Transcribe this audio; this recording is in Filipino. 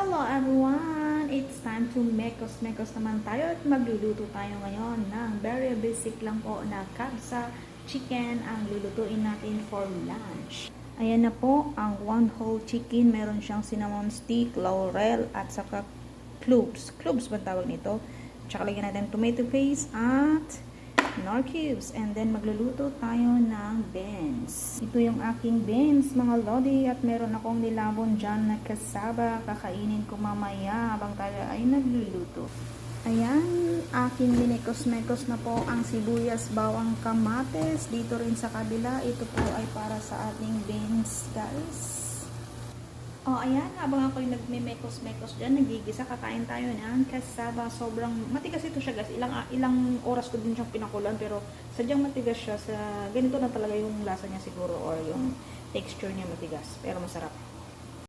Hello everyone! It's time to mekos naman tayo at magluluto tayo ngayon ng very basic lang po na kabsa chicken ang lulutuin natin for lunch. Ayan na po ang one whole chicken. Meron siyang cinnamon stick, laurel at saka cloves. Cloves ba tawag nito? Tsaka lagyan natin tomato paste at nor cubes. And then, magluluto tayo ng beans. Ito yung aking beans, mga lodi. At meron akong nilabon dyan na kasaba. Kakainin ko mamaya habang tayo ay nagluluto. Ayan, aking minekos-mekos na po ang sibuyas, bawang, kamates. Dito rin sa kabila, ito po ay para sa ating beans, guys. O, ayan, habang ako yung nagme-mekos-mekos dyan, nagigisa, kakain tayo ng kasaba. Sobrang matigas ito siya, guys. Ilang oras ko din siyang pinakulan, pero sadyang matigas siya. Ganito na talaga yung lasa niya siguro, or yung texture niya matigas. Pero masarap.